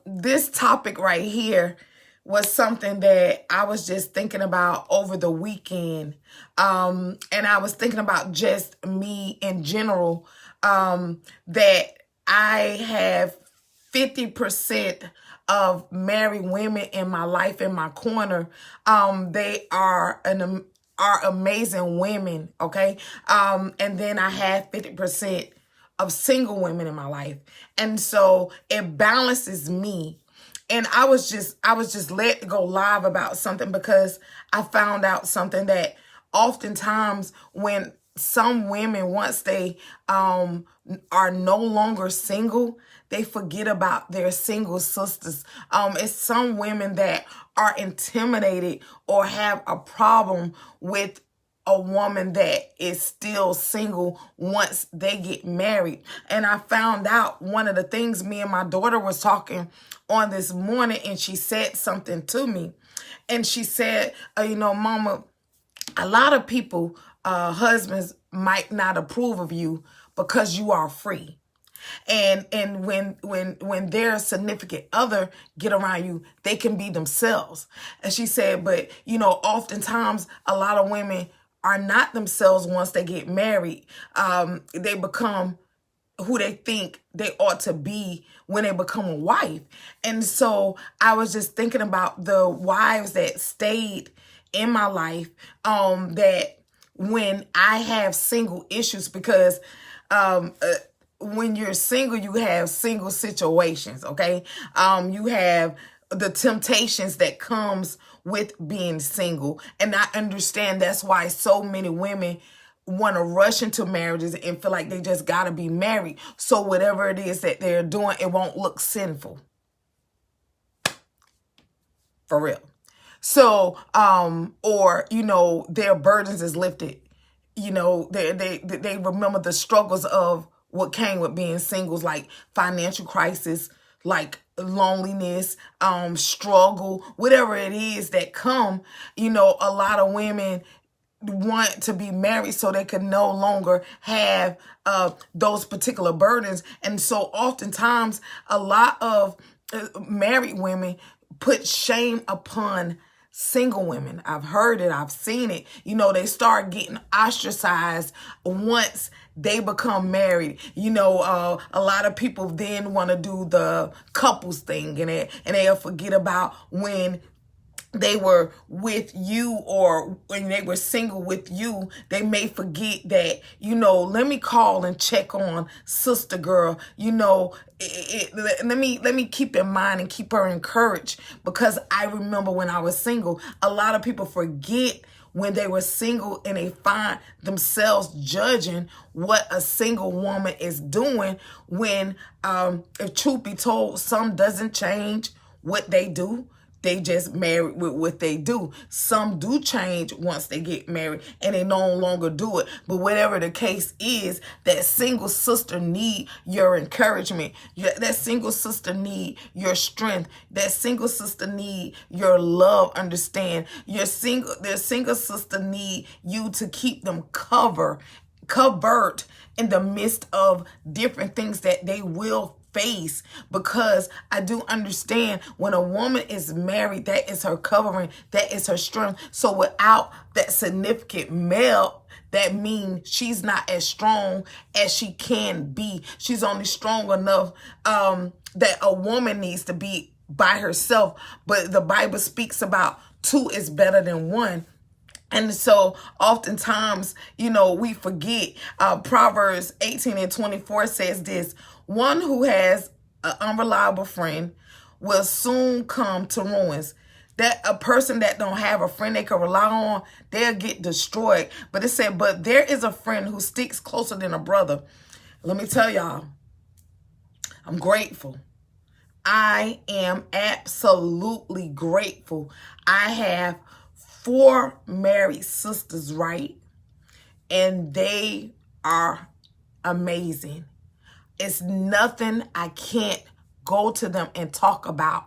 This topic right here was something that I was just thinking about over the weekend. And I was thinking about just me in general, that I have 50% of married women in my life in my corner. They are amazing women, okay? And then I have 50% of single women in my life. And so it balances me. And I was just let go live about something because I found out something that oftentimes when some women, once they are no longer single, they forget about their single sisters. It's some women that are intimidated or have a problem with a woman that is still single once they get married. And I found out one of the things, me and my daughter was talking on this morning, and she said something to me. And she said, Mama, a lot of people, husbands might not approve of you because you are free. And when their significant other get around you, they can be themselves. And she said, but oftentimes a lot of women are not themselves once they get married. They become who they think they ought to be when they become a wife. And so I was just thinking about the wives that stayed in my life, that when I have single issues, because when you're single, you have single situations, okay? You have the temptations that comes with being single. And I understand that's why so many women want to rush into marriages and feel like they just got to be married. So whatever it is that they're doing, it won't look sinful. For real. So, or, their burdens is lifted. They remember the struggles of what came with being singles, like financial crisis, like loneliness, struggle, whatever it is that come. A lot of women want to be married so they can no longer have those particular burdens. And so oftentimes a lot of married women put shame upon single women. I've heard it. I've seen it. They start getting ostracized once they become married. A lot of people then want to do the couples thing, and they'll forget about when they were with you, or when they were single with you. They may forget that, let me call and check on sister girl. Let me keep in mind and keep her encouraged, because I remember when I was single, a lot of people forget when they were single, and they find themselves judging what a single woman is doing when, if truth be told, some doesn't change what they do. They just married with what they do. Some do change once they get married and they no longer do it. But whatever the case is, that single sister need your encouragement. That single sister need your strength. That single sister need your love. Understand, their single sister need you to keep them covered in the midst of different things that they will face, because I do understand when a woman is married, that is her covering, that is her strength. So without that significant male, that means she's not as strong as she can be. She's only strong enough that a woman needs to be by herself. But the Bible speaks about two is better than one. And so oftentimes, we forget. Proverbs 18:24 says this: one who has an unreliable friend will soon come to ruins. That a person that don't have a friend they can rely on, they'll get destroyed. But it said, but there is a friend who sticks closer than a brother. Let me tell y'all, I'm grateful. I am absolutely grateful. I have 4 married sisters, right? And they are amazing. It's nothing I can't go to them and talk about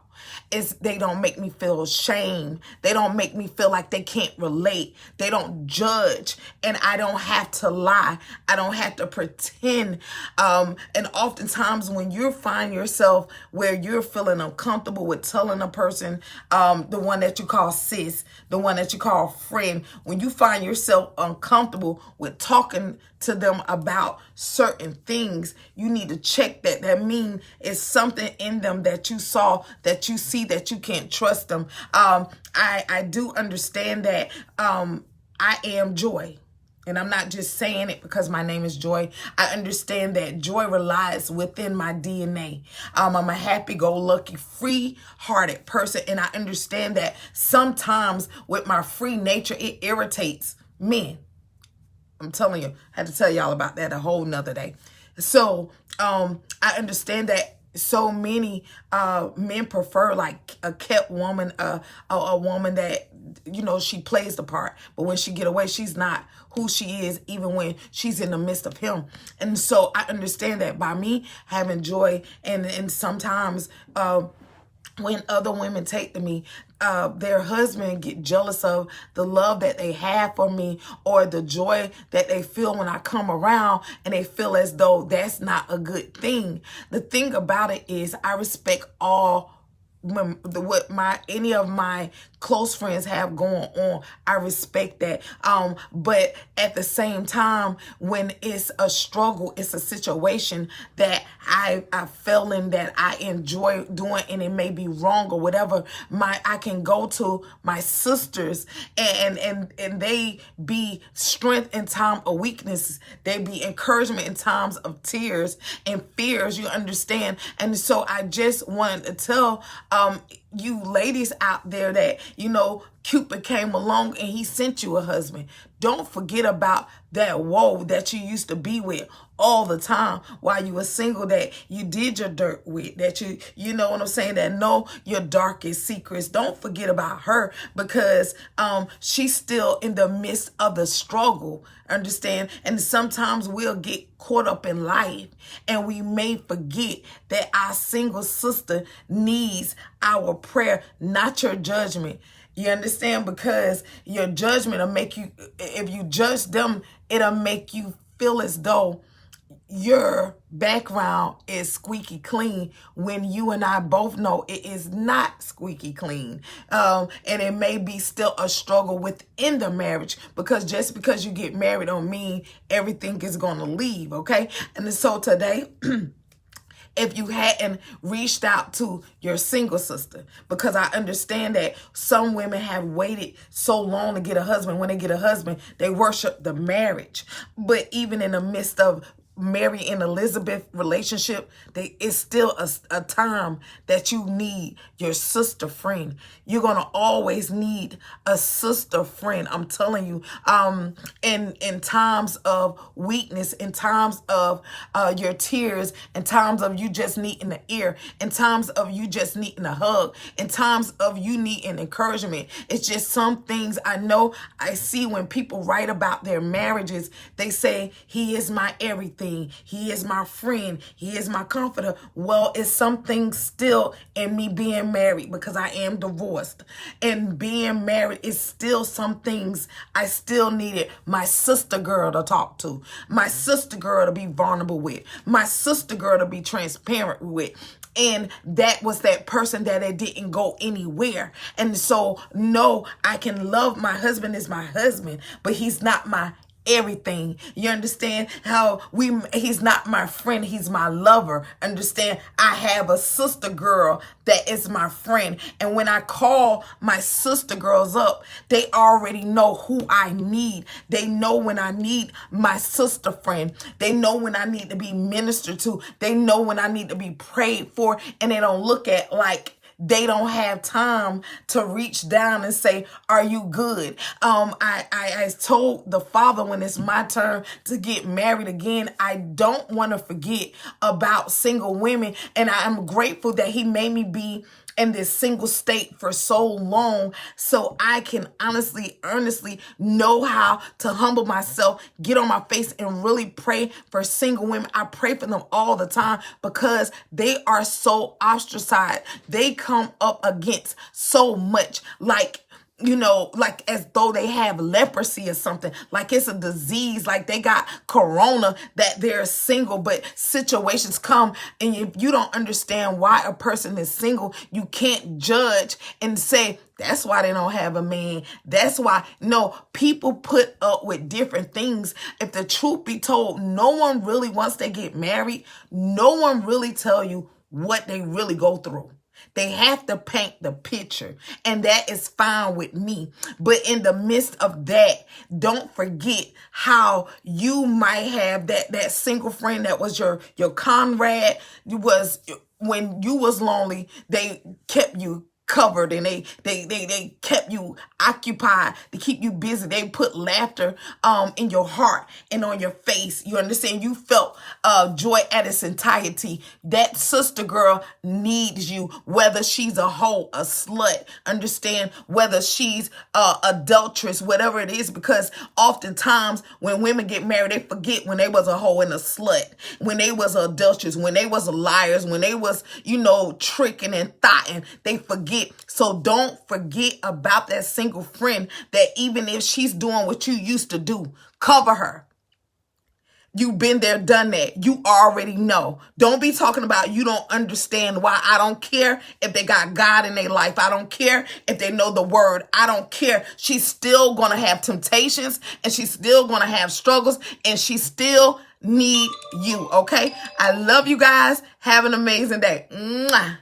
They don't make me feel shame. They don't make me feel like they can't relate. They don't judge. And I don't have to lie. I don't have to pretend. And oftentimes when you find yourself where you're feeling uncomfortable with telling a person, the one that you call sis, the one that you call friend, when you find yourself uncomfortable with talking to them about certain things, you need to check that. That means it's something in them that you saw, that you see, that you can't trust them. I do understand that I am Joy. And I'm not just saying it because my name is Joy. I understand that joy relies within my DNA. I'm a happy-go-lucky, free-hearted person. And I understand that sometimes with my free nature, it irritates men. I'm telling you, I had to tell y'all about that a whole nother day. So I understand that so many men prefer like a kept woman, a woman that, you know, she plays the part, but when she get away, she's not who she is, even when she's in the midst of him. And so I understand that by me having joy, and sometimes when other women take to me, their husband get jealous of the love that they have for me, or the joy that they feel when I come around, and they feel as though that's not a good thing. The thing about it is I respect all what any of my close friends have going on. I respect that. But at the same time, when it's a struggle, it's a situation that I fell in, that I enjoy doing, and it may be wrong or whatever, I can go to my sisters, and they be strength in time of weakness. They be encouragement in times of tears and fears, you understand? And so I just wanted to tell you ladies out there that, you know, Cupid came along and he sent you a husband. Don't forget about that woe that you used to be with all the time while you were single, that you did your dirt with, that you know what I'm saying, that know your darkest secrets. Don't forget about her, because she's still in the midst of the struggle, understand? And sometimes we'll get caught up in life, and we may forget that our single sister needs our prayer, not your judgment. You understand? Because your judgment will make you, if you judge them, it'll make you feel as though your background is squeaky clean, when you and I both know it is not squeaky clean. And it may be still a struggle within the marriage, because just because you get married don't mean everything is going to leave, okay? And so today, if you hadn't reached out to your single sister, because I understand that some women have waited so long to get a husband. When they get a husband, they worship the marriage. But even in the midst of Mary and Elizabeth relationship, it's still a time that you need your sister friend. You're going to always need a sister friend. I'm telling you, in times of weakness, in times of your tears, in times of you just needing an ear, in times of you just needing a hug, in times of you needing encouragement. It's just some things I know I see when people write about their marriages. They say, he is my everything. He is my friend. He is my comforter. Well, it's something still in me being married, because I am divorced. And being married is still some things I still needed my sister girl to talk to, my sister girl to be vulnerable with, my sister girl to be transparent with. And that was that person that it didn't go anywhere. And so, no, I can love my husband as my husband, but he's not my everything. You understand how he's not my friend, he's my lover. Understand? I have a sister girl that is my friend. And when I call my sister girls up, they already know who I need. They know when I need my sister friend. They know when I need to be ministered to. They know when I need to be prayed for. And they don't look at like they don't have time to reach down and say, are you good? I told the father, when it's my turn to get married again, I don't want to forget about single women. And I'm grateful that he made me be in this single state for so long, so I can honestly, earnestly know how to humble myself, get on my face, and really pray for single women. I pray for them all the time because they are so ostracized. They come up against so much, like, like as though they have leprosy or something, like it's a disease, like they got corona, that they're single. But situations come, and if you don't understand why a person is single, you can't judge and say, that's why they don't have a man. That's why. No, people put up with different things. If the truth be told, no one really, once they get married, no one really tell you what they really go through. They have to paint the picture, and that is fine with me. But in the midst of that, don't forget how you might have that single friend that was your comrade. Was when you was lonely, they kept you covered, and they kept you occupied to keep you busy. They put laughter in your heart and on your face. You understand? You felt joy at its entirety. That sister girl needs you, whether she's a hoe, a slut, understand, whether she's adulteress, whatever it is, because oftentimes when women get married, they forget when they was a hoe and a slut, when they was adulteress, when they was liars, when they was, tricking and thotting. They forget. So don't forget about that single friend, that even if she's doing what you used to do, cover her. You've been there, done that. You already know. Don't be talking about you don't understand why. I don't care if they got God in their life. I don't care if they know the word. I don't care. She's still going to have temptations, and she's still going to have struggles, and she still need you, okay? I love you guys. Have an amazing day. Mwah.